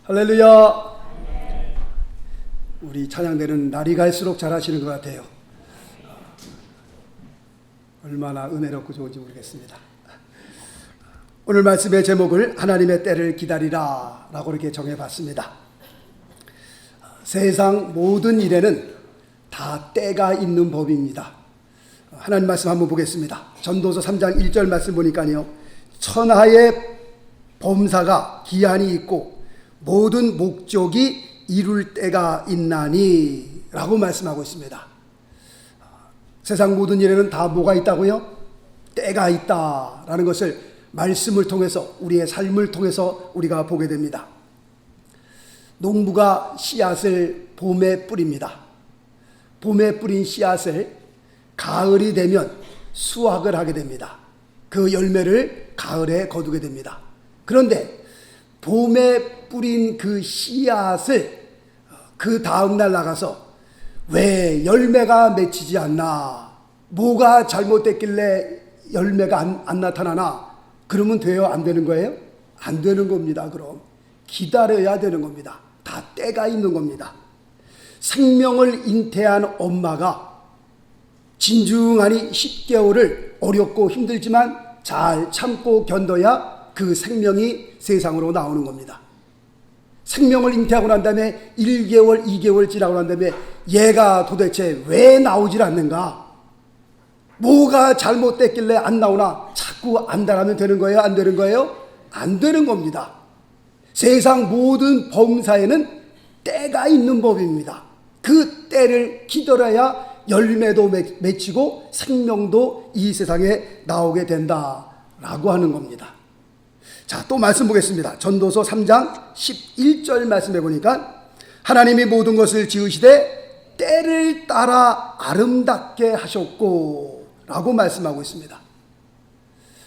할렐루야. 우리 찬양대는 날이 갈수록 잘하시는 것 같아요. 얼마나 은혜롭고 좋은지 모르겠습니다. 오늘 말씀의 제목을 하나님의 때를 기다리라 라고 이렇게 정해봤습니다. 세상 모든 일에는 다 때가 있는 법입니다. 하나님 말씀 한번 보겠습니다. 전도서 3장 1절 말씀 보니까요, 천하의 범사가 기한이 있고 모든 목적이 이룰 때가 있나니 라고 말씀하고 있습니다. 세상 모든 일에는 다 뭐가 있다고요? 때가 있다라는 것을 말씀을 통해서, 우리의 삶을 통해서 우리가 보게 됩니다. 농부가 씨앗을 봄에 뿌립니다. 봄에 뿌린 씨앗을 가을이 되면 수확을 하게 됩니다. 그 열매를 가을에 거두게 됩니다. 그런데 봄에 뿌린 그 씨앗을 그 다음날 나가서 왜 열매가 맺히지 않나, 뭐가 잘못됐길래 열매가 안 나타나나, 그러면 돼요? 안 되는 거예요? 안 되는 겁니다. 그럼 기다려야 되는 겁니다. 다 때가 있는 겁니다. 생명을 잉태한 엄마가 진중하니 10개월을 어렵고 힘들지만 잘 참고 견뎌야 그 생명이 세상으로 나오는 겁니다. 생명을 잉태하고 난 다음에 1개월, 2개월 지나고 난 다음에 얘가 도대체 왜 나오질 않는가? 뭐가 잘못됐길래 안 나오나? 자꾸 안달하면 되는 거예요? 안 되는 거예요? 안 되는 겁니다. 세상 모든 범사에는 때가 있는 법입니다. 그 때를 기다려야 열매도 맺히고 생명도 이 세상에 나오게 된다라고 하는 겁니다. 자, 또 말씀 보겠습니다. 전도서 3장 11절 말씀해 보니까 하나님이 모든 것을 지으시되 때를 따라 아름답게 하셨고 라고 말씀하고 있습니다.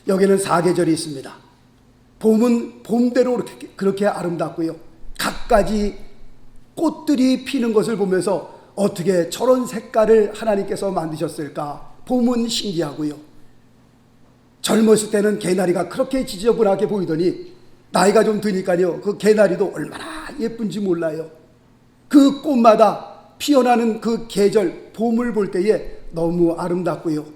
여기는 4계절이 있습니다. 봄은 봄대로 그렇게 아름답고요, 갖가지 꽃들이 피는 것을 보면서 어떻게 저런 색깔을 하나님께서 만드셨을까, 봄은 신기하고요, 젊었을 때는 개나리가 그렇게 지저분하게 보이더니 나이가 좀 드니까요, 그 개나리도 얼마나 예쁜지 몰라요. 그 꽃마다 피어나는 그 계절, 봄을 볼 때에 너무 아름답고요,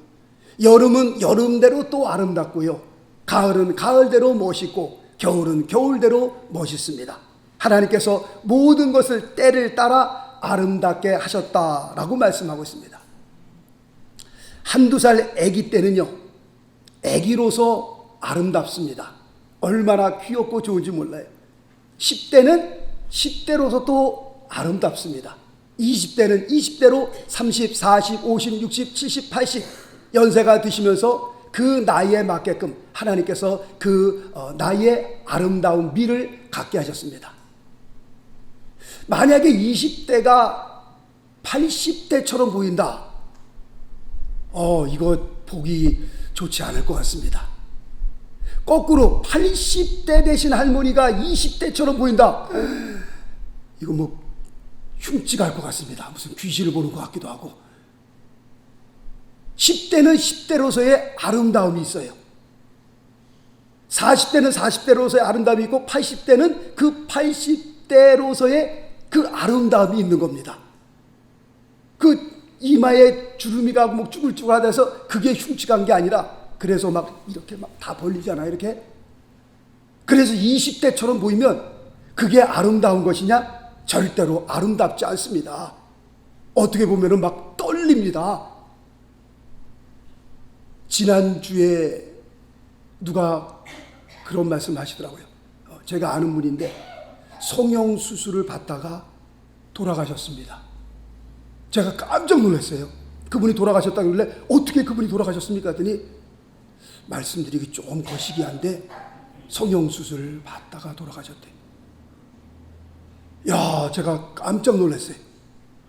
여름은 여름대로 또 아름답고요, 가을은 가을대로 멋있고 겨울은 겨울대로 멋있습니다. 하나님께서 모든 것을 때를 따라 아름답게 하셨다라고 말씀하고 있습니다. 한두 살 아기 때는요, 아기로서 아름답습니다. 얼마나 귀엽고 좋은지 몰라요. 10대는 10대로서 또 아름답습니다. 20대는 20대로 30, 40, 50, 60, 70, 80 연세가 드시면서 그 나이에 맞게끔 하나님께서 그 나이의 아름다운 미를 갖게 하셨습니다. 만약에 20대가 80대처럼 보인다, 이거 보기 좋지 않을 것 같습니다. 거꾸로 80대 되신 할머니가 20대처럼 보인다, 이거 뭐 흉측할 것 같습니다. 무슨 귀신을 보는 것 같기도 하고. 10대는 10대로서의 아름다움이 있어요. 40대는 40대로서의 아름다움이 있고 80대는 그 80대로서의 그 아름다움이 있는 겁니다. 그 이마에 주름이가 뭐 쭈글쭈글하다서 그게 흉측한 게 아니라, 그래서 막 이렇게 막 다 벌리잖아요, 이렇게. 그래서 20대처럼 보이면 그게 아름다운 것이냐? 절대로 아름답지 않습니다. 어떻게 보면은 막 떨립니다. 지난주에 누가 그런 말씀 하시더라고요. 제가 아는 분인데 성형수술을 받다가 돌아가셨습니다. 제가 깜짝 놀랐어요. 그분이 돌아가셨다길래 어떻게 그분이 돌아가셨습니까? 했더니 말씀드리기 좀 거시기한데 성형수술을 받다가 돌아가셨대요. 야, 제가 깜짝 놀랐어요.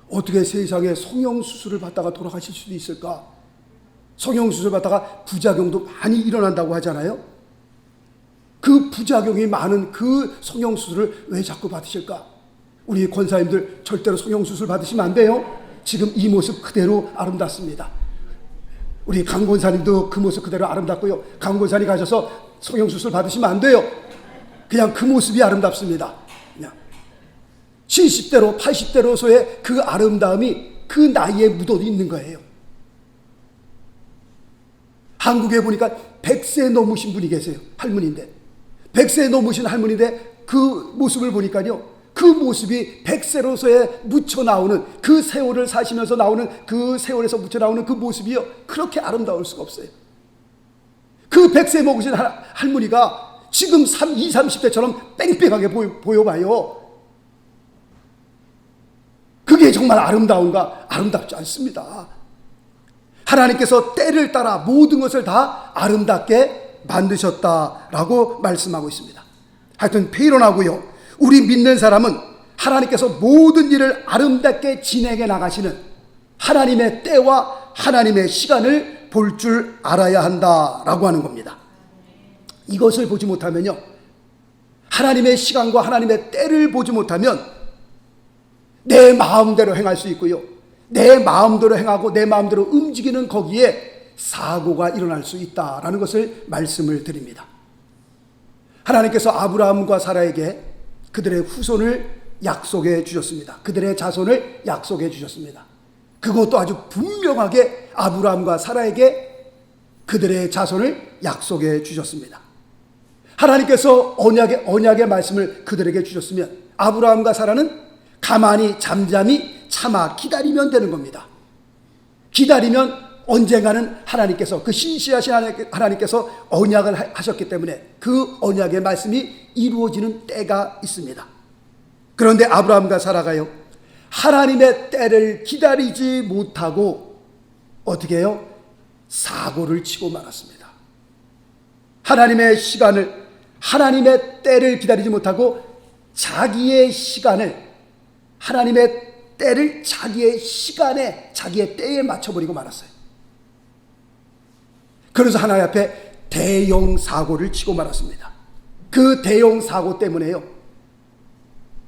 어떻게 세상에 성형수술을 받다가 돌아가실 수도 있을까? 성형수술 받다가 부작용도 많이 일어난다고 하잖아요. 그 부작용이 많은 그 성형수술을 왜 자꾸 받으실까? 우리 권사님들 절대로 성형수술 받으시면 안 돼요. 지금 이 모습 그대로 아름답습니다. 우리 강 권사님도 그 모습 그대로 아름답고요, 강 권사님 가셔서 성형수술 받으시면 안 돼요. 그냥 그 모습이 아름답습니다. 그냥 70대로 80대로서의 그 아름다움이 그 나이에 묻어 있는 거예요. 한국에 보니까 100세 넘으신 분이 계세요. 할머니인데 100세 넘으신 할머니인데 그 모습을 보니까요, 그 모습이 100세로서의 묻혀 나오는 그 세월을 사시면서 나오는 그 세월에서 묻혀 나오는 그 모습이요, 그렇게 아름다울 수가 없어요. 그 100세 먹으신 할머니가 지금 20, 30대처럼 뺑뺑하게 보여봐요. 그게 정말 아름다운가? 아름답지 않습니다. 하나님께서 때를 따라 모든 것을 다 아름답게 만드셨다라고 말씀하고 있습니다. 하여튼 페이로나고요, 우리 믿는 사람은 하나님께서 모든 일을 아름답게 진행해 나가시는 하나님의 때와 하나님의 시간을 볼 줄 알아야 한다라고 하는 겁니다. 이것을 보지 못하면요, 하나님의 시간과 하나님의 때를 보지 못하면 내 마음대로 행할 수 있고요, 내 마음대로 행하고 내 마음대로 움직이는 거기에 사고가 일어날 수 있다라는 것을 말씀을 드립니다. 하나님께서 아브라함과 사라에게 그들의 후손을 약속해 주셨습니다. 그들의 자손을 약속해 주셨습니다. 그것도 아주 분명하게 아브라함과 사라에게 그들의 자손을 약속해 주셨습니다. 하나님께서 언약의 말씀을 그들에게 주셨으면 아브라함과 사라는 가만히 잠잠히 참아 기다리면 되는 겁니다. 기다리면 언젠가는 하나님께서, 그 신실하신 하나님께서 언약을 하셨기 때문에 그 언약의 말씀이 이루어지는 때가 있습니다. 그런데 아브라함과 사라가요, 하나님의 때를 기다리지 못하고 어떻게 해요? 사고를 치고 말았습니다. 하나님의 시간을, 하나님의 때를 기다리지 못하고 자기의 시간을, 하나님의 때를 자기의 시간에, 자기의 때에 맞춰버리고 말았어요. 그래서 하나님 앞에 대형 사고를 치고 말았습니다. 그 대형 사고 때문에요,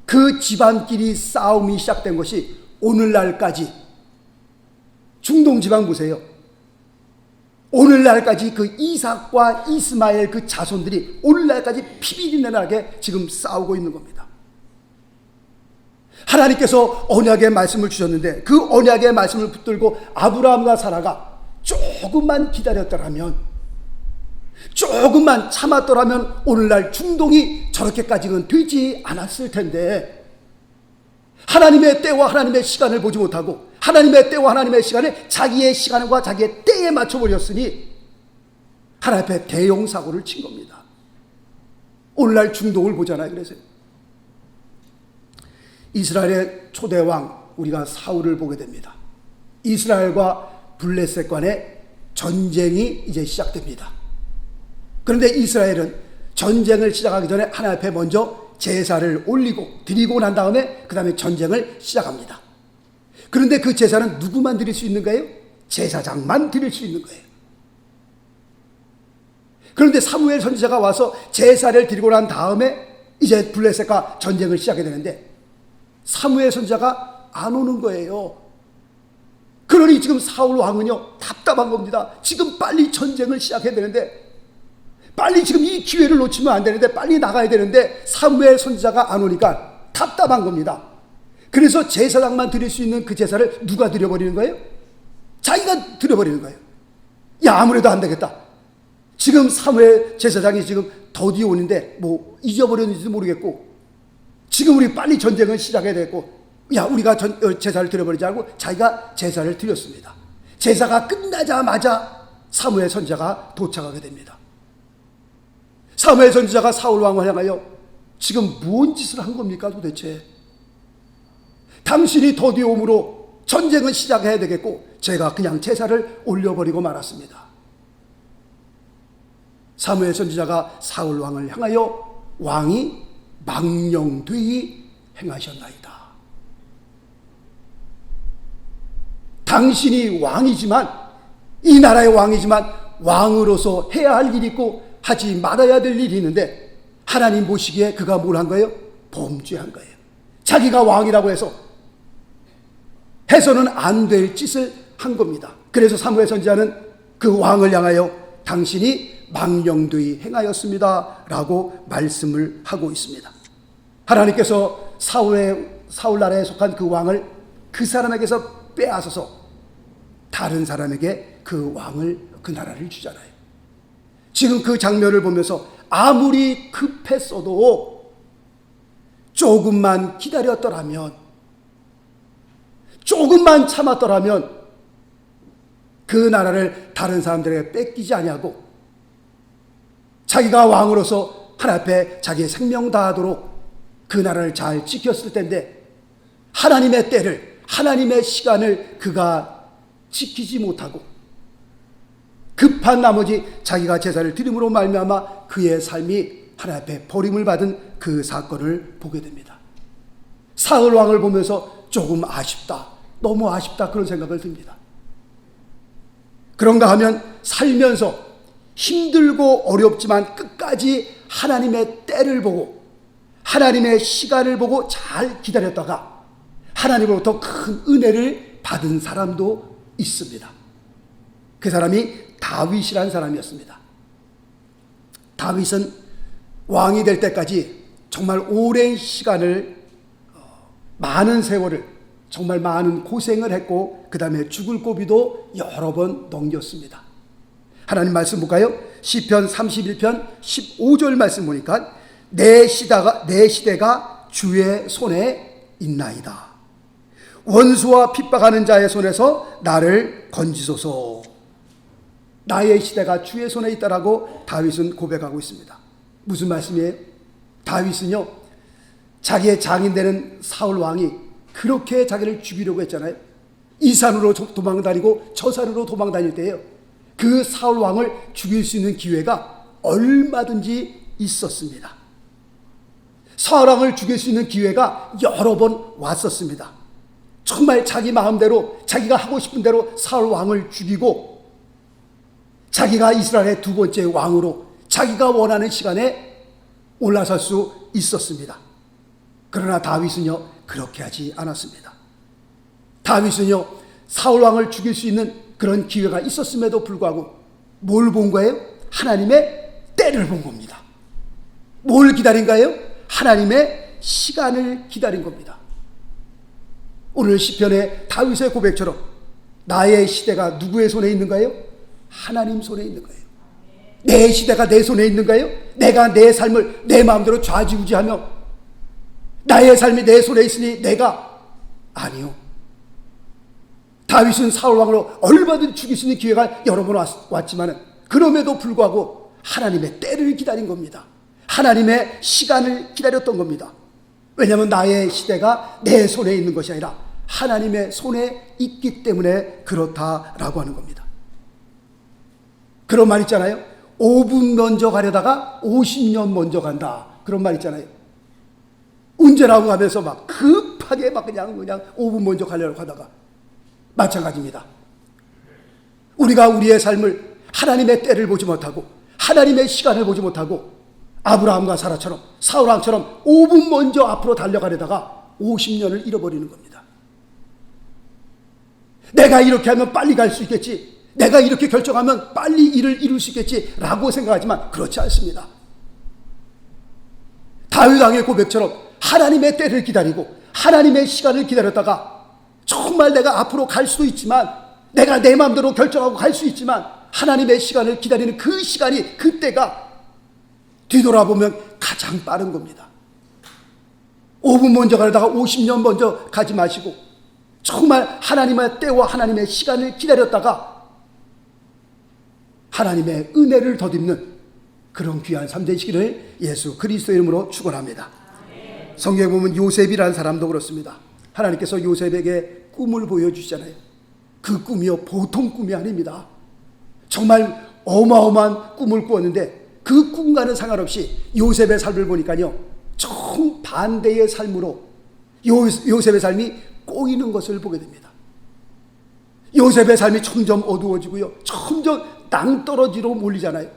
그 집안끼리 싸움이 시작된 것이 오늘날까지, 중동 지방 보세요. 오늘날까지 그 이삭과 이스마엘 그 자손들이 오늘날까지 피비린내나게 지금 싸우고 있는 겁니다. 하나님께서 언약의 말씀을 주셨는데 그 언약의 말씀을 붙들고 아브라함과 사라가 조금만 기다렸더라면, 조금만 참았더라면 오늘날 중동이 저렇게까지는 되지 않았을 텐데, 하나님의 때와 하나님의 시간을 보지 못하고 하나님의 때와 하나님의 시간을 자기의 시간과 자기의 때에 맞춰버렸으니 하나님 앞에 대형 사고를 친 겁니다. 오늘날 중동을 보잖아요. 그래서 이스라엘의 초대왕 우리가 사울을 보게 됩니다. 이스라엘과 블레셋 간의 전쟁이 이제 시작됩니다. 그런데 이스라엘은 전쟁을 시작하기 전에 하나님 앞에 먼저 제사를 올리고 드리고 난 다음에 그 다음에 전쟁을 시작합니다. 그런데 그 제사는 누구만 드릴 수 있는 거예요? 제사장만 드릴 수 있는 거예요. 그런데 사무엘 선지자가 와서 제사를 드리고 난 다음에 이제 블레셋과 전쟁을 시작하게 되는데 사무엘 선지자가 안 오는 거예요. 그러니 지금 사울 왕은요 답답한 겁니다. 지금 빨리 전쟁을 시작해야 되는데, 빨리 지금 이 기회를 놓치면 안 되는데, 빨리 나가야 되는데 사무엘 선지자가 안 오니까 답답한 겁니다. 그래서 제사장만 드릴 수 있는 그 제사를 누가 드려버리는 거예요? 자기가 드려버리는 거예요. 야, 아무래도 안 되겠다. 지금 사무엘 제사장이 지금 더디 오는데 뭐 잊어버렸는지도 모르겠고, 지금 우리 빨리 전쟁을 시작해야 되겠고, 야, 우리가 제사를 드려버리지 않고 자기가 제사를 드렸습니다. 제사가 끝나자마자 사무엘 선지자가 도착하게 됩니다. 사무엘 선지자가 사울 왕을 향하여 지금 무슨 짓을 한 겁니까 도대체? 당신이 더디 오므로 전쟁은 시작해야 되겠고 제가 그냥 제사를 올려버리고 말았습니다. 사무엘 선지자가 사울 왕을 향하여 왕이 망령되이 행하셨나이다. 당신이 왕이지만, 이 나라의 왕이지만 왕으로서 해야 할 일이 있고 하지 말아야 될 일이 있는데 하나님 보시기에 그가 뭘 한 거예요? 범죄한 거예요. 자기가 왕이라고 해서는 안 될 짓을 한 겁니다. 그래서 사무엘 선지자는 그 왕을 향하여 당신이 망령되이 행하였습니다 라고 말씀을 하고 있습니다. 하나님께서 사울의 사울 나라에 속한 그 왕을 그 사람에게서 빼앗아서 다른 사람에게 그 왕을, 그 나라를 주잖아요. 지금 그 장면을 보면서 아무리 급했어도 조금만 기다렸더라면, 조금만 참았더라면 그 나라를 다른 사람들에게 뺏기지 아니하고 자기가 왕으로서 하나님 앞에 자기의 생명 다하도록 그 나라를 잘 지켰을 텐데, 하나님의 때를, 하나님의 시간을 그가 지키지 못하고 급한 나머지 자기가 제사를 드림으로 말미암아 그의 삶이 하나님 앞에 버림을 받은 그 사건을 보게 됩니다. 사울 왕을 보면서 조금 아쉽다, 너무 아쉽다, 그런 생각을 듭니다. 그런가 하면 살면서 힘들고 어렵지만 끝까지 하나님의 때를 보고 하나님의 시간을 보고 잘 기다렸다가 하나님으로부터 큰 은혜를 받은 사람도 있습니다. 그 사람이 다윗이라는 사람이었습니다. 다윗은 왕이 될 때까지 정말 오랜 시간을, 많은 세월을, 정말 많은 고생을 했고 그 다음에 죽을 고비도 여러 번 넘겼습니다. 하나님 말씀 볼까요? 시편 31편 15절 말씀 보니까 내 시대가 주의 손에 있나이다. 원수와 핍박하는 자의 손에서 나를 건지소서. 나의 시대가 주의 손에 있다라고 다윗은 고백하고 있습니다. 무슨 말씀이에요? 다윗은요, 자기의 장인되는 사울 왕이 그렇게 자기를 죽이려고 했잖아요. 이 산으로 도망다니고 저 산으로 도망다닐 때예요. 그 사울 왕을 죽일 수 있는 기회가 얼마든지 있었습니다. 사울 왕을 죽일 수 있는 기회가 여러 번 왔었습니다. 정말 자기 마음대로, 자기가 하고 싶은 대로 사울 왕을 죽이고 자기가 이스라엘의 두 번째 왕으로 자기가 원하는 시간에 올라설 수 있었습니다. 그러나 다윗은요, 그렇게 하지 않았습니다. 다윗은요, 사울 왕을 죽일 수 있는 그런 기회가 있었음에도 불구하고 뭘 본 거예요? 하나님의 때를 본 겁니다. 뭘 기다린 거예요? 하나님의 시간을 기다린 겁니다. 오늘 시편의 다윗의 고백처럼 나의 시대가 누구의 손에 있는가요? 하나님 손에 있는 거예요. 내 시대가 내 손에 있는 거예요? 내가 내 삶을 내 마음대로 좌지우지하며 나의 삶이 내 손에 있으니 내가, 아니요. 다윗은 사울 왕으로 얼마든지 죽일 수 있는 기회가 여러 번 왔지만 그럼에도 불구하고 하나님의 때를 기다린 겁니다. 하나님의 시간을 기다렸던 겁니다. 왜냐하면 나의 시대가 내 손에 있는 것이 아니라 하나님의 손에 있기 때문에 그렇다라고 하는 겁니다. 그런 말 있잖아요. 5분 먼저 가려다가 50년 먼저 간다, 그런 말 있잖아요. 운전하고 가면서 막 급하게 막 그냥 5분 먼저 가려고 하다가 마찬가지입니다. 우리가 우리의 삶을 하나님의 때를 보지 못하고 하나님의 시간을 보지 못하고 아브라함과 사라처럼 사울 왕처럼 5분 먼저 앞으로 달려가려다가 50년을 잃어버리는 겁니다. 내가 이렇게 하면 빨리 갈 수 있겠지, 내가 이렇게 결정하면 빨리 일을 이룰 수 있겠지 라고 생각하지만 그렇지 않습니다. 다윗 왕의 고백처럼 하나님의 때를 기다리고 하나님의 시간을 기다렸다가 정말 내가 앞으로 갈 수도 있지만, 내가 내 마음대로 결정하고 갈 수 있지만 하나님의 시간을 기다리는 그 시간이, 그때가 뒤돌아보면 가장 빠른 겁니다. 5분 먼저 가려다가 50년 먼저 가지 마시고 정말 하나님의 때와 하나님의 시간을 기다렸다가 하나님의 은혜를 덧입는 그런 귀한 삶 되시기를 예수 그리스도의 이름으로 축원합니다. 성경에 보면 요셉이라는 사람도 그렇습니다. 하나님께서 요셉에게 꿈을 보여주시잖아요. 그 꿈이요, 보통 꿈이 아닙니다. 정말 어마어마한 꿈을 꾸었는데 그 꿈과는 상관없이 요셉의 삶을 보니까요, 정반대의 삶으로 요셉의 삶이 꼬이는 것을 보게 됩니다. 요셉의 삶이 점점 어두워지고요, 점점 낭떠러지로 몰리잖아요.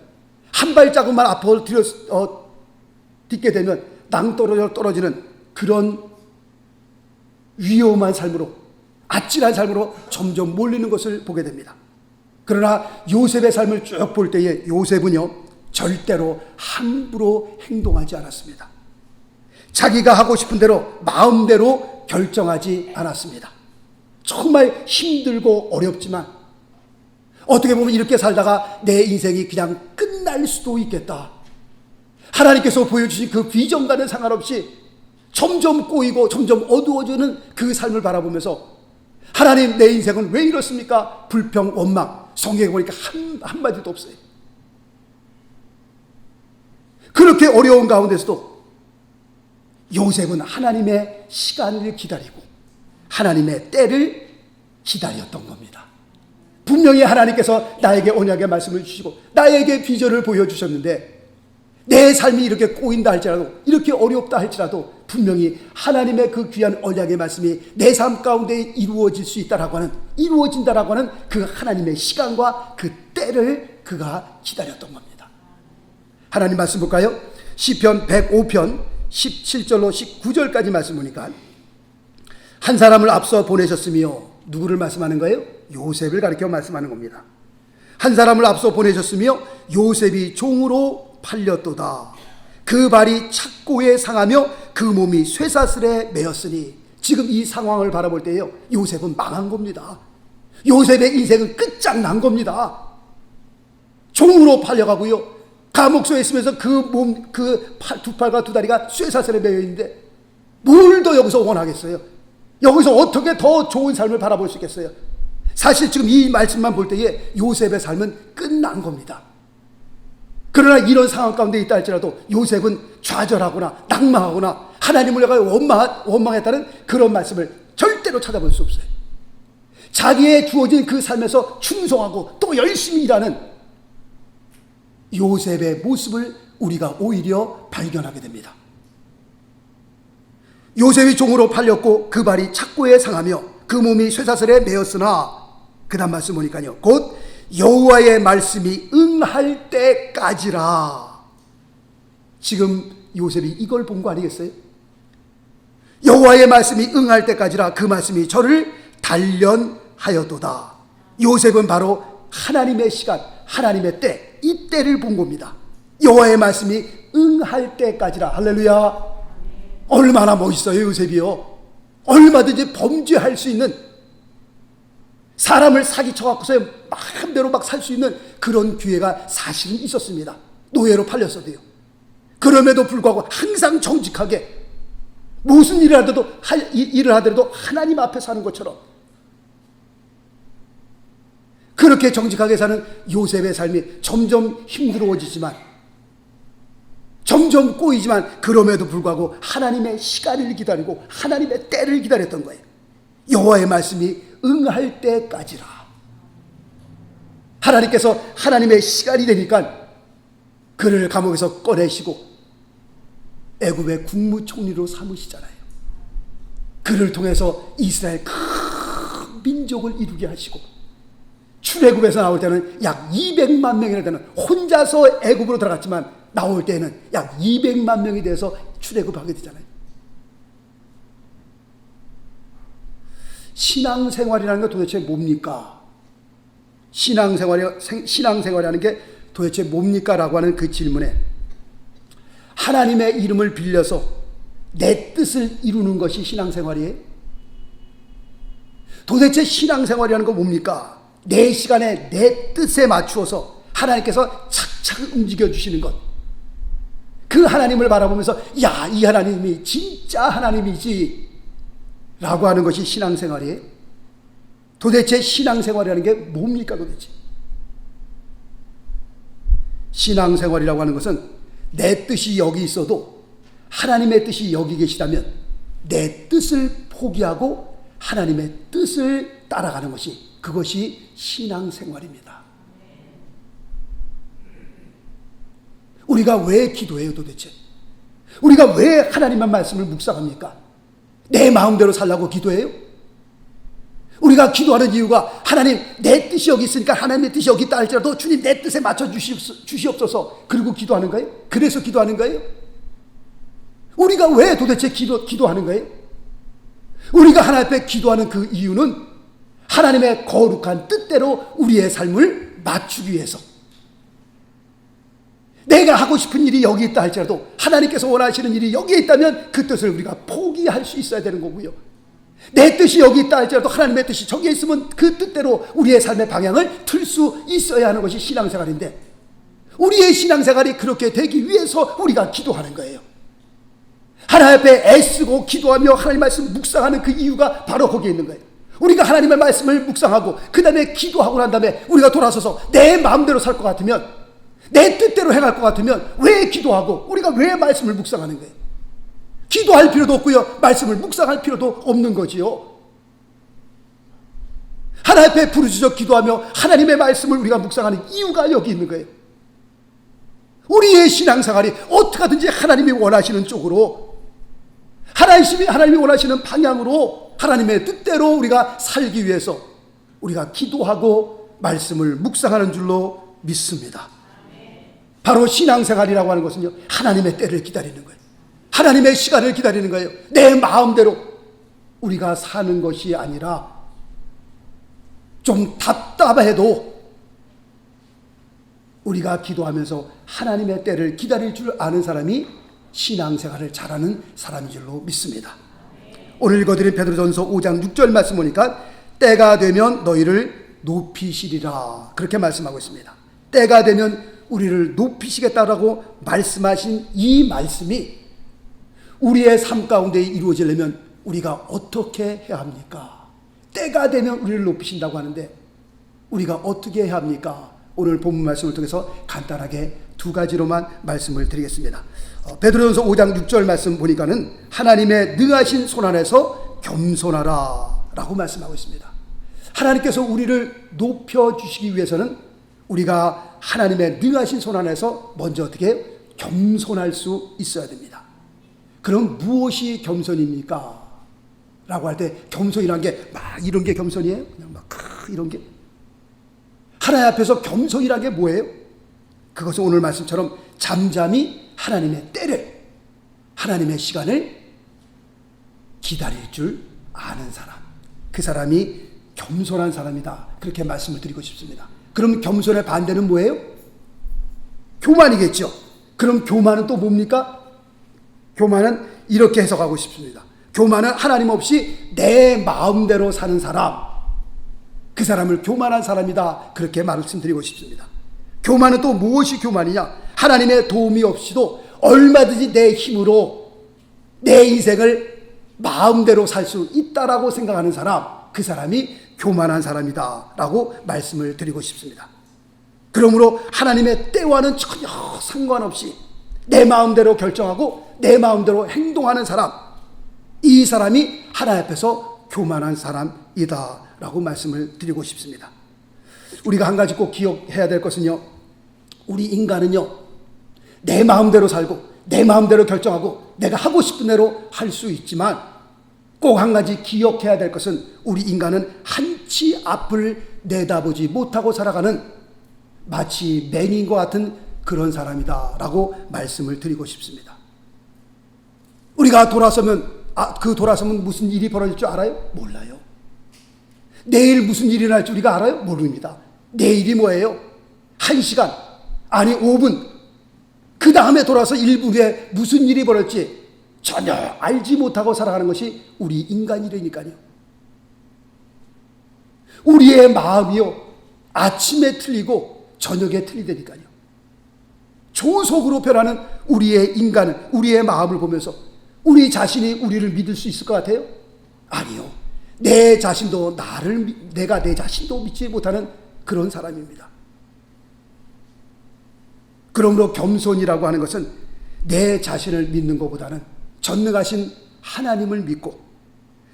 한 발자국만 앞으로 딛게 되면 낭떠러지로 떨어지는 그런 위험한 삶으로, 아찔한 삶으로 점점 몰리는 것을 보게 됩니다. 그러나 요셉의 삶을 쭉 볼 때에 요셉은요, 절대로 함부로 행동하지 않았습니다. 자기가 하고 싶은 대로 마음대로 하기로 결정하지 않았습니다. 정말 힘들고 어렵지만 어떻게 보면 이렇게 살다가 내 인생이 그냥 끝날 수도 있겠다. 하나님께서 보여주신 그 비전과는 상관없이 점점 꼬이고 점점 어두워지는 그 삶을 바라보면서 하나님, 내 인생은 왜 이렇습니까? 불평, 원망. 성경에 보니까 한마디도 없어요. 그렇게 어려운 가운데서도 요셉은 하나님의 시간을 기다리고 하나님의 때를 기다렸던 겁니다. 분명히 하나님께서 나에게 언약의 말씀을 주시고 나에게 비전을 보여주셨는데 내 삶이 이렇게 꼬인다 할지라도, 이렇게 어렵다 할지라도 분명히 하나님의 그 귀한 언약의 말씀이 내 삶 가운데 이루어질 수 있다라고 하는, 이루어진다라고 하는 그 하나님의 시간과 그 때를 그가 기다렸던 겁니다. 하나님 말씀 볼까요? 시편 105편 17절로 19절까지 말씀 보니까 한 사람을 앞서 보내셨으며, 누구를 말씀하는 거예요? 요셉을 가리켜 말씀하는 겁니다. 한 사람을 앞서 보내셨으며 요셉이 종으로 팔렸도다. 그 발이 착고에 상하며 그 몸이 쇠사슬에 매였으니. 지금 이 상황을 바라볼 때요, 요셉은 망한 겁니다. 요셉의 인생은 끝장난 겁니다. 종으로 팔려가고요, 감옥소에 있으면서 그 몸, 그 두 팔과 두 다리가 쇠사슬에 매여 있는데 뭘 더 여기서 원하겠어요? 여기서 어떻게 더 좋은 삶을 바라볼 수 있겠어요? 사실 지금 이 말씀만 볼 때에 요셉의 삶은 끝난 겁니다. 그러나 이런 상황 가운데 있다 할지라도 요셉은 좌절하거나 낙망하거나 하나님을 내가 원망했다는 그런 말씀을 절대로 찾아볼 수 없어요. 자기의 주어진 그 삶에서 충성하고 또 열심히 일하는 요셉의 모습을 우리가 오히려 발견하게 됩니다. 요셉이 종으로 팔렸고 그 발이 착고에 상하며 그 몸이 쇠사슬에 매였으나, 그 다음 말씀 보니까요, 곧 여호와의 말씀이 응할 때까지라. 지금 요셉이 이걸 본 거 아니겠어요? 여호와의 말씀이 응할 때까지라. 그 말씀이 저를 단련하였도다. 요셉은 바로 하나님의 시간, 하나님의 때, 이 때를 본 겁니다. 여호와의 말씀이 응할 때까지라. 할렐루야. 얼마나 멋있어요, 요셉이요. 얼마든지 범죄할 수 있는, 사람을 사기쳐갖고서 마음대로 막 살 수 있는 그런 기회가 사실은 있었습니다. 노예로 팔렸어도요. 그럼에도 불구하고 항상 정직하게 무슨 일을 하더라도 하나님 앞에 사는 것처럼 그렇게 정직하게 사는 요셉의 삶이 점점 힘들어지지만, 점점 꼬이지만, 그럼에도 불구하고 하나님의 시간을 기다리고 하나님의 때를 기다렸던 거예요. 여호와의 말씀이 응할 때까지라. 하나님께서 하나님의 시간이 되니까 그를 감옥에서 꺼내시고 애굽의 국무총리로 삼으시잖아요. 그를 통해서 이스라엘 큰 민족을 이루게 하시고, 출애굽에서 나올 때는 약 200만 명이나 되는, 혼자서 애굽으로 들어갔지만 나올 때는 약 200만 명이 돼서 출애굽하게 되잖아요. 신앙생활이라는 게 도대체 뭡니까? 신앙생활이라는 게 도대체 뭡니까? 라고 하는 그 질문에 하나님의 이름을 빌려서 내 뜻을 이루는 것이 신앙생활이에요? 도대체 신앙생활이라는 건 뭡니까? 내 시간에 내 뜻에 맞추어서 하나님께서 착착 움직여 주시는 것. 그 하나님을 바라보면서 야, 이 하나님이 진짜 하나님이지 라고 하는 것이 신앙생활이에요. 도대체 신앙생활이라는 게 뭡니까 도대체? 신앙생활이라고 하는 것은 내 뜻이 여기 있어도 하나님의 뜻이 여기 계시다면 내 뜻을 포기하고 하나님의 뜻을 따라가는 것이, 그것이 신앙생활입니다. 우리가 왜 기도해요 도대체? 우리가 왜 하나님의 말씀을 묵상합니까? 내 마음대로 살라고 기도해요? 우리가 기도하는 이유가 하나님 내 뜻이 여기 있으니까 하나님의 뜻이 여기 있다 할지라도 주님 내 뜻에 맞춰 주시옵소서, 그리고 기도하는 거예요? 그래서 기도하는 거예요? 우리가 왜 도대체 기도하는 거예요? 우리가 하나님 앞에 기도하는 그 이유는 하나님의 거룩한 뜻대로 우리의 삶을 맞추기 위해서, 내가 하고 싶은 일이 여기 있다 할지라도 하나님께서 원하시는 일이 여기에 있다면 그 뜻을 우리가 포기할 수 있어야 되는 거고요. 내 뜻이 여기 있다 할지라도 하나님의 뜻이 저기에 있으면 그 뜻대로 우리의 삶의 방향을 틀 수 있어야 하는 것이 신앙생활인데, 우리의 신앙생활이 그렇게 되기 위해서 우리가 기도하는 거예요. 하나님 앞에 애쓰고 기도하며 하나님 말씀 묵상하는 그 이유가 바로 거기에 있는 거예요. 우리가 하나님의 말씀을 묵상하고 그 다음에 기도하고 난 다음에 우리가 돌아서서 내 마음대로 살 것 같으면, 내 뜻대로 행할 것 같으면 왜 기도하고 우리가 왜 말씀을 묵상하는 거예요? 기도할 필요도 없고요, 말씀을 묵상할 필요도 없는 거지요. 하나님 앞에 부르짖어 기도하며 하나님의 말씀을 우리가 묵상하는 이유가 여기 있는 거예요. 우리의 신앙생활이 어떻게 하든지 하나님이 원하시는 쪽으로, 하나님이 원하시는 방향으로, 하나님의 뜻대로 우리가 살기 위해서 우리가 기도하고 말씀을 묵상하는 줄로 믿습니다. 바로 신앙생활이라고 하는 것은요, 하나님의 때를 기다리는 거예요. 하나님의 시간을 기다리는 거예요. 내 마음대로 우리가 사는 것이 아니라, 좀 답답해도 우리가 기도하면서 하나님의 때를 기다릴 줄 아는 사람이 신앙생활을 잘하는 사람인 줄로 믿습니다. 오늘 읽어드린 베드로전서 5장 6절 말씀 보니까 때가 되면 너희를 높이시리라, 그렇게 말씀하고 있습니다. 때가 되면 우리를 높이시겠다라고 말씀하신 이 말씀이 우리의 삶 가운데 이루어지려면 우리가 어떻게 해야 합니까? 때가 되면 우리를 높이신다고 하는데 우리가 어떻게 해야 합니까? 오늘 본문 말씀을 통해서 간단하게 두 가지로만 말씀을 드리겠습니다. 베드로전서 5장 6절 말씀 보니까는 하나님의 능하신 손 안에서 겸손하라 라고 말씀하고 있습니다. 하나님께서 우리를 높여주시기 위해서는 우리가 하나님의 능하신 손 안에서 먼저 어떻게 겸손할 수 있어야 됩니다. 그럼 무엇이 겸손입니까? 라고 할 때 겸손이란 게 막 이런 게 겸손이에요? 그냥 막 이런 게? 하나님 앞에서 겸손이란 게 뭐예요? 그것은 오늘 말씀처럼 잠잠히 하나님의 때를, 하나님의 시간을 기다릴 줄 아는 사람, 그 사람이 겸손한 사람이다, 그렇게 말씀을 드리고 싶습니다. 그럼 겸손의 반대는 뭐예요? 교만이겠죠. 그럼 교만은 또 뭡니까? 교만은 이렇게 해석하고 싶습니다. 교만은 하나님 없이 내 마음대로 사는 사람, 그 사람을 교만한 사람이다, 그렇게 말씀드리고 싶습니다. 교만은 또 무엇이 교만이냐? 하나님의 도움이 없이도 얼마든지 내 힘으로 내 인생을 마음대로 살 수 있다라고 생각하는 사람, 그 사람이 교만한 사람이다 라고 말씀을 드리고 싶습니다. 그러므로 하나님의 때와는 전혀 상관없이 내 마음대로 결정하고 내 마음대로 행동하는 사람, 이 사람이 하나님 앞에서 교만한 사람이다 라고 말씀을 드리고 싶습니다. 우리가 한 가지 꼭 기억해야 될 것은요, 우리 인간은요, 내 마음대로 살고 내 마음대로 결정하고 내가 하고 싶은 대로 할 수 있지만 꼭 한 가지 기억해야 될 것은 우리 인간은 한치 앞을 내다보지 못하고 살아가는 마치 맹인과 같은 그런 사람이다 라고 말씀을 드리고 싶습니다. 우리가 돌아서면 그 돌아서면 무슨 일이 벌어질 줄 알아요? 몰라요. 내일 무슨 일이 날 줄 우리가 알아요? 모릅니다. 내일이 뭐예요? 1시간, 아니 5분, 그 다음에 돌아서 1분 후에 무슨 일이 벌어질지 전혀 알지 못하고 살아가는 것이 우리 인간이라니까요. 우리의 마음이요, 아침에 틀리고 저녁에 틀리다니까요. 조속으로 변하는 우리의 인간은, 우리의 마음을 보면서 우리 자신이 우리를 믿을 수 있을 것 같아요? 아니요. 내 자신도 내가 내 자신도 믿지 못하는 그런 사람입니다. 그러므로 겸손이라고 하는 것은 내 자신을 믿는 것보다는 전능하신 하나님을 믿고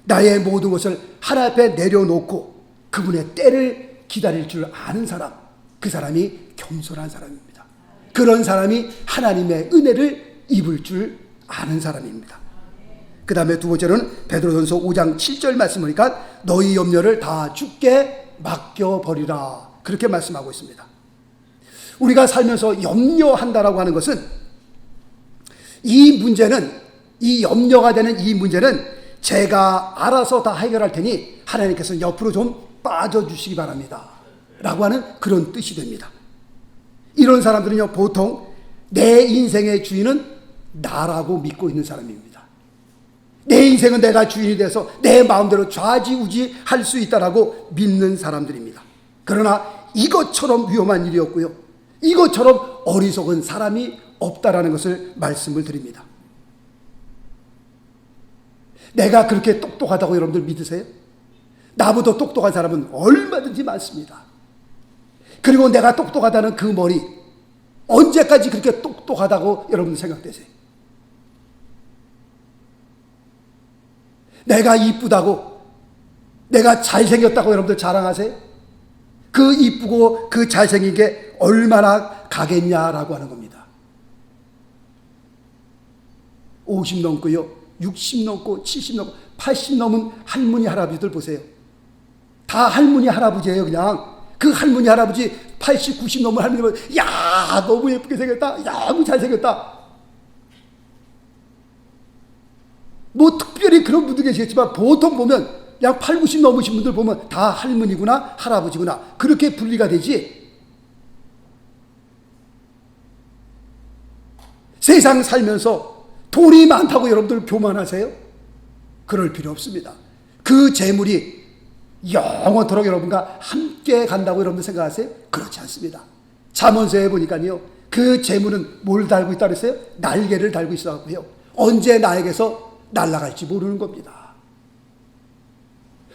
나의 모든 것을 하나님 앞에 내려놓고 그분의 때를 기다릴 줄 아는 사람, 그 사람이 겸손한 사람입니다. 그런 사람이 하나님의 은혜를 입을 줄 아는 사람입니다. 그 다음에 두 번째로는 베드로전서 5장 7절 말씀 보니까 너희 염려를 다 주께 맡겨버리라, 그렇게 말씀하고 있습니다. 우리가 살면서 염려한다라고 하는 것은 이 염려가 되는 이 문제는 제가 알아서 다 해결할 테니 하나님께서 옆으로 좀 빠져주시기 바랍니다 라고 하는 그런 뜻이 됩니다. 이런 사람들은요, 보통 내 인생의 주인은 나라고 믿고 있는 사람입니다. 내 인생은 내가 주인이 돼서 내 마음대로 좌지우지 할 수 있다라고 믿는 사람들입니다. 그러나 이것처럼 위험한 일이었고요, 이것처럼 어리석은 사람이 없다라는 것을 말씀을 드립니다. 내가 그렇게 똑똑하다고 여러분들 믿으세요? 나보다 똑똑한 사람은 얼마든지 많습니다. 그리고 내가 똑똑하다는 그 머리, 언제까지 그렇게 똑똑하다고 여러분들 생각되세요? 내가 이쁘다고, 내가 잘생겼다고 여러분들 자랑하세요? 그 이쁘고 그 잘생긴 게 얼마나 가겠냐라고 하는 겁니다. 50 넘고요, 60 넘고 70 넘고 80 넘은 할머니 할아버지들 보세요. 다 할머니 할아버지예요. 그냥 그 할머니 할아버지 80, 90 넘은 할머니면 야 너무 예쁘게 생겼다, 야 너무 잘생겼다. 뭐 특별히 그런 분도 계시겠지만 보통 보면 약 8, 90 넘으신 분들 보면 다 할머니구나 할아버지구나 그렇게 분리가 되지. 세상 살면서 돈이 많다고 여러분들 교만하세요? 그럴 필요 없습니다. 그 재물이 영원토록 여러분과 함께 간다고 여러분들 생각하세요? 그렇지 않습니다. 잠언서에 보니까요, 그 재물은 뭘 달고 있다 그랬어요? 날개를 달고 있어갖고요, 언제 나에게서 날아갈지 모르는 겁니다.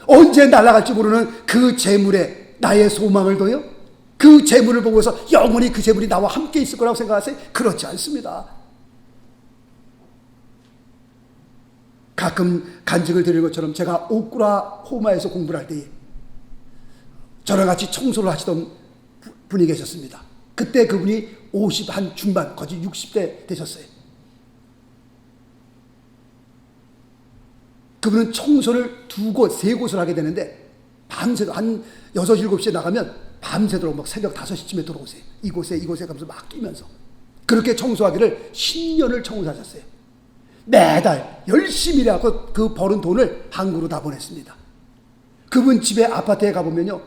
언제 날아갈지 모르는 그 재물에 나의 소망을 둬요? 그 재물을 보고서 영원히 그 재물이 나와 함께 있을 거라고 생각하세요? 그렇지 않습니다. 가끔 간증을 드리는 것처럼 제가 오꾸라 호마에서 공부를 할 때에 저랑 같이 청소를 하시던 분이 계셨습니다. 그때 그분이 50 한 중반, 거의 60대 되셨어요. 그분은 청소를 2곳, 3곳을 하게 되는데 밤새도록 한 6, 7시에 나가면 밤새도록 막 새벽 5시쯤에 들어오세요. 이곳에 가면서 막 뛰면서 그렇게 청소하기를 10년을 청소하셨어요. 매달 열심히 일해서 그 버는 돈을 한국으로 다 보냈습니다. 그분 집에 아파트에 가보면요,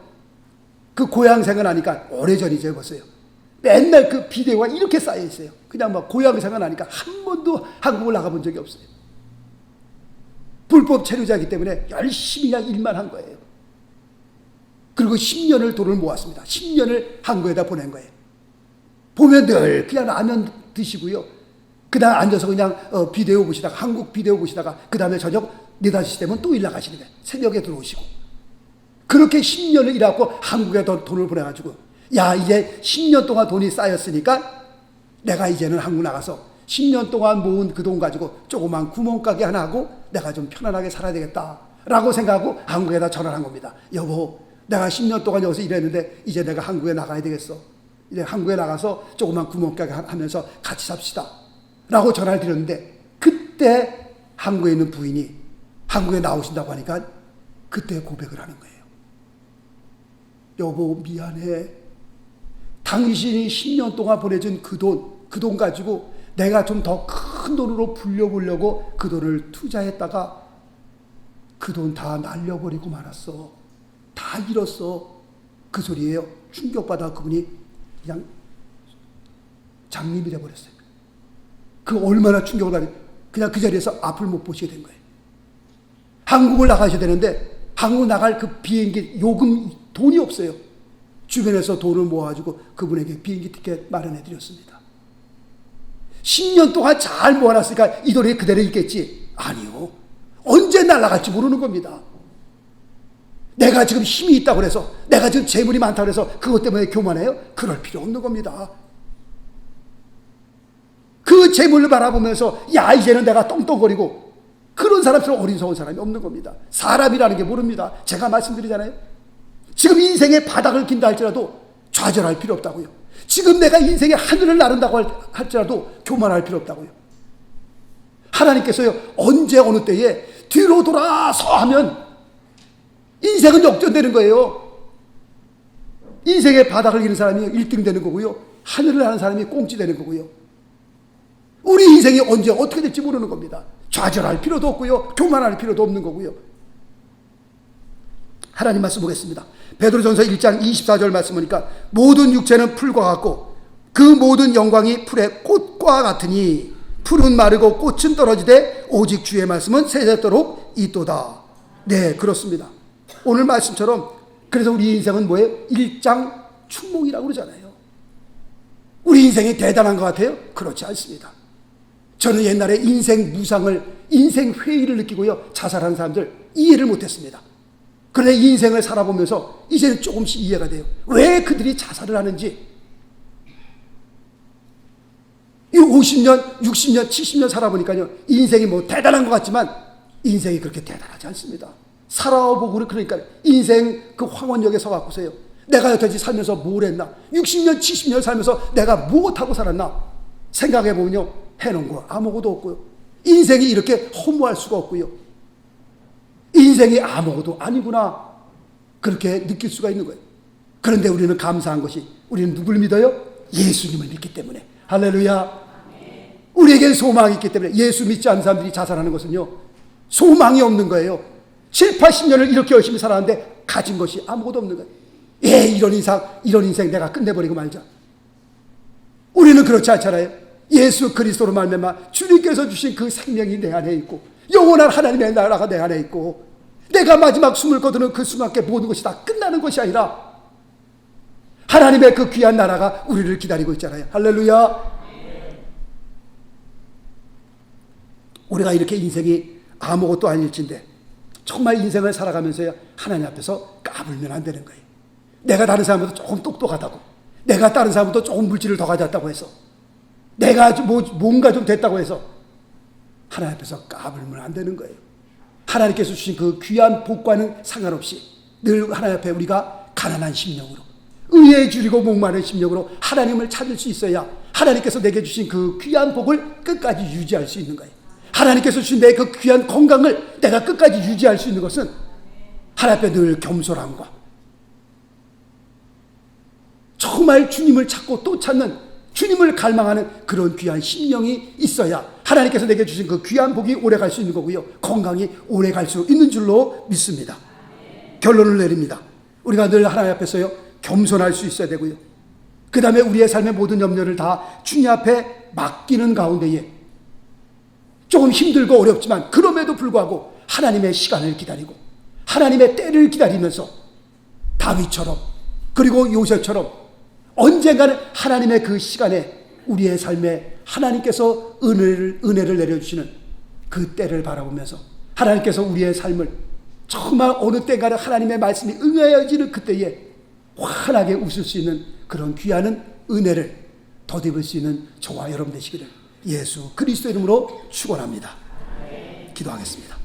그 고향 생각나니까 오래전이죠 벌써요. 맨날 그 비데오가 이렇게 쌓여 있어요. 그냥 막 고향 생각나니까 한 번도 한국을 나가본 적이 없어요. 불법 체류자이기 때문에 열심히 그냥 일만 한 거예요. 그리고 10년을 돈을 모았습니다. 10년을 한국에다 보낸 거예요. 보면 늘 그냥 라면 드시고요, 그 다음 앉아서 그냥 비데오 보시다가, 한국 비데오 보시다가 그 다음에 저녁 4, 5시 되면 또 일 나가시는 거예요. 새벽에 들어오시고. 그렇게 10년을 일하고 한국에 돈을 보내가지고, 야 이제 10년 동안 돈이 쌓였으니까 내가 이제는 한국 나가서 10년 동안 모은 그 돈 가지고 조그만 구멍가게 하나 하고 내가 좀 편안하게 살아야 되겠다 라고 생각하고 한국에다 전화를 한 겁니다. 여보, 내가 10년 동안 여기서 일했는데 이제 내가 한국에 나가야 되겠어. 이제 한국에 나가서 조그만 구멍가게 하면서 같이 삽시다 라고 전화를 드렸는데, 그때 한국에 있는 부인이 한국에 나오신다고 하니까 그때 고백을 하는 거예요. 여보 미안해. 당신이 10년 동안 보내준 그 돈 가지고 내가 좀 더 큰 돈으로 불려보려고 그 돈을 투자했다가 그 돈 다 날려버리고 말았어. 다 잃었어. 그 소리예요. 충격받아 그분이 그냥 장님이 돼버렸어요. 그 얼마나 충격을 받니, 그냥 그 자리에서 앞을 못 보시게 된 거예요. 한국을 나가셔야 되는데 한국 나갈 그 비행기 요금 돈이 없어요. 주변에서 돈을 모아가지고 그분에게 비행기 티켓 마련해 드렸습니다. 10년 동안 잘 모아놨으니까 이 돈이 그대로 있겠지? 아니요. 언제 날아갈지 모르는 겁니다. 내가 지금 힘이 있다고 해서, 내가 지금 재물이 많다고 해서 그것 때문에 교만해요? 그럴 필요 없는 겁니다. 그 재물을 바라보면서 야 이제는 내가 떵떵거리고 그런 사람처럼 어리석은 사람이 없는 겁니다. 사람이라는 게 모릅니다. 제가 말씀드리잖아요. 지금 인생의 바닥을 긴다 할지라도 좌절할 필요 없다고요. 지금 내가 인생의 하늘을 나른다고 할지라도 교만할 필요 없다고요. 하나님께서요, 언제 어느 때에 뒤로 돌아서 하면 인생은 역전되는 거예요. 인생의 바닥을 기는 사람이 1등 되는 거고요, 하늘을 나는 사람이 꽁치 되는 거고요. 우리 인생이 언제 어떻게 될지 모르는 겁니다. 좌절할 필요도 없고요, 교만할 필요도 없는 거고요. 하나님 말씀 보겠습니다. 베드로전서 1장 24절 말씀 보니까 모든 육체는 풀과 같고 그 모든 영광이 풀의 꽃과 같으니 풀은 마르고 꽃은 떨어지되 오직 주의 말씀은 세세토록 있도다. 네, 그렇습니다. 오늘 말씀처럼 그래서 우리 인생은 뭐예요? 일장춘몽이라고 그러잖아요. 우리 인생이 대단한 것 같아요? 그렇지 않습니다. 저는 옛날에 인생 무상을, 인생 회의를 느끼고요, 자살하는 사람들 이해를 못했습니다. 그런데 인생을 살아보면서 이제는 조금씩 이해가 돼요. 왜 그들이 자살을 하는지. 이 50년, 60년, 70년 살아보니까요, 인생이 뭐 대단한 것 같지만 인생이 그렇게 대단하지 않습니다. 살아보고 그러니까 인생 그 황혼역에 서갖고서요, 내가 여태까지 살면서 뭘 했나? 60년, 70년 살면서 내가 무엇하고 살았나? 생각해보면요, 해놓은 거 아무것도 없고요. 인생이 이렇게 허무할 수가 없고요. 인생이 아무것도 아니구나, 그렇게 느낄 수가 있는 거예요. 그런데 우리는 감사한 것이, 우리는 누굴 믿어요? 예수님을 믿기 때문에. 할렐루야. 우리에겐 소망이 있기 때문에. 예수 믿지 않는 사람들이 자살하는 것은요, 소망이 없는 거예요. 7, 80년을 이렇게 열심히 살았는데 가진 것이 아무것도 없는 거예요. 이런 인생 내가 끝내버리고 말자. 우리는 그렇지 않잖아요. 예수 그리스도로 말미암아 주님께서 주신 그 생명이 내 안에 있고, 영원한 하나님의 나라가 내 안에 있고, 내가 마지막 숨을 거두는 그 순간께 모든 것이 다 끝나는 것이 아니라 하나님의 그 귀한 나라가 우리를 기다리고 있잖아요. 할렐루야. 우리가 이렇게 인생이 아무것도 아닐진데 정말 인생을 살아가면서야 하나님 앞에서 까불면 안 되는 거예요. 내가 다른 사람보다 조금 똑똑하다고, 내가 다른 사람보다 조금 물질을 더 가졌다고 해서, 내가 뭔가 좀 됐다고 해서 하나님 앞에서 까불면 안 되는 거예요. 하나님께서 주신 그 귀한 복과는 상관없이 늘 하나님 앞에 우리가 가난한 심령으로, 의에 줄이고 목마른 심령으로 하나님을 찾을 수 있어야 하나님께서 내게 주신 그 귀한 복을 끝까지 유지할 수 있는 거예요. 하나님께서 주신 내 그 귀한 건강을 내가 끝까지 유지할 수 있는 것은 하나님 앞에 늘 겸손함과 정말 주님을 찾고 또 찾는, 주님을 갈망하는 그런 귀한 심령이 있어야 하나님께서 내게 주신 그 귀한 복이 오래 갈 수 있는 거고요, 건강이 오래 갈 수 있는 줄로 믿습니다. 결론을 내립니다. 우리가 늘 하나님 앞에서요, 겸손할 수 있어야 되고요, 그 다음에 우리의 삶의 모든 염려를 다 주님 앞에 맡기는 가운데에 조금 힘들고 어렵지만 그럼에도 불구하고 하나님의 시간을 기다리고 하나님의 때를 기다리면서 다윗처럼, 그리고 요셉처럼 언젠가는 하나님의 그 시간에 우리의 삶에 하나님께서 은혜를 내려주시는 그 때를 바라보면서 하나님께서 우리의 삶을 정말 어느 때인가는 하나님의 말씀이 응하여지는 그때에 환하게 웃을 수 있는 그런 귀한 은혜를 덧입을 수 있는 저와 여러분 되시기를 예수 그리스도 이름으로 축원합니다. 기도하겠습니다.